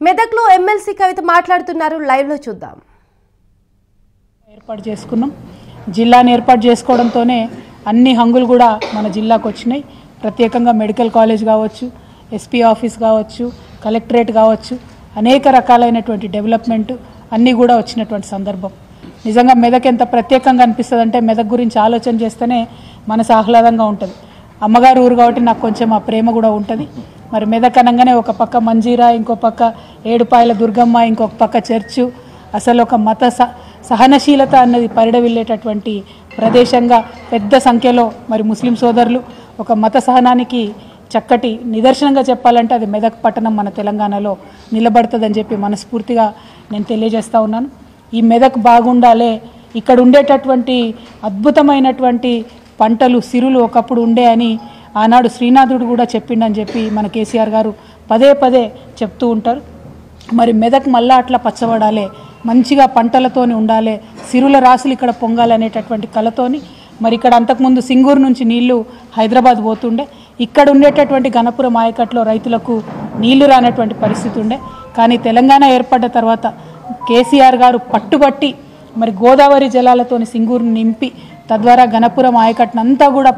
మెదక్లో ఎమ్మెల్సీ కవిత మాట్లాడుతున్నారు. లైవ్ లో చూద్దాం. ఏర్పాటు చేసుకున్నాం. జిల్లాని ఏర్పాటు చేసుకోవడంతోనే అన్ని హంగులు కూడా మన జిల్లాకు వచ్చినాయి. ప్రత్యేకంగా మెడికల్ కాలేజ్ కావచ్చు, ఎస్పీ ఆఫీస్ కావచ్చు, కలెక్టరేట్ కావచ్చు, అనేక రకాలైనటువంటి డెవలప్మెంట్ అన్నీ కూడా వచ్చినటువంటి సందర్భం. నిజంగా మెదక్ ఎంత ప్రత్యేకంగా అనిపిస్తుంది అంటే మెదక్ గురించి ఆలోచన చేస్తేనే మనసు ఆహ్లాదంగా ఉంటుంది. అమ్మగారు ఊరు కాబట్టి నాకు కొంచెం ఆ ప్రేమ కూడా ఉంటుంది. మరి మెదక్ అనగానే ఒక పక్క మంజీరా, ఇంకో పక్క ఏడుపాయల దుర్గమ్మ, ఇంకొక పక్క చర్చు, అసలు ఒక మత సహనశీలత అన్నది పరిడవిల్లేటటువంటి ప్రదేశంగా పెద్ద సంఖ్యలో మరి ముస్లిం సోదరులు ఒక మత సహనానికి చక్కటి నిదర్శనంగా చెప్పాలంటే అది మెదక్ పట్టణం మన తెలంగాణలో నిలబడుతుందని చెప్పి మనస్ఫూర్తిగా నేను తెలియజేస్తూ ఉన్నాను. ఈ మెదక్ బాగుండాలే, ఇక్కడ ఉండేటటువంటి అద్భుతమైనటువంటి పంటలు సిరులు ఒకప్పుడు ఉండే అని ఆనాడు శ్రీనాథుడు కూడా చెప్పిండని చెప్పి మన కేసీఆర్ గారు పదే పదే చెప్తూ ఉంటారు. మరి మెదక్ మళ్ళా అట్లా పచ్చబడాలి, మంచిగా పంటలతోని ఉండాలి, సిరుల రాసులు ఇక్కడ పొంగాలనేటటువంటి కళతోని మరి ఇక్కడ అంతకుముందు సింగూరు నుంచి నీళ్లు హైదరాబాద్ పోతుండే, ఇక్కడ ఉండేటటువంటి గణపురం ఆయకట్లో రైతులకు నీళ్లు రానటువంటి పరిస్థితి ఉండే. కానీ తెలంగాణ ఏర్పడ్డ తర్వాత కేసీఆర్ గారు పట్టుబట్టి మరి గోదావరి జలాలతోని సింగూరుని నింపి తద్వారా గణపురం ఆయకట్టునంతా కూడా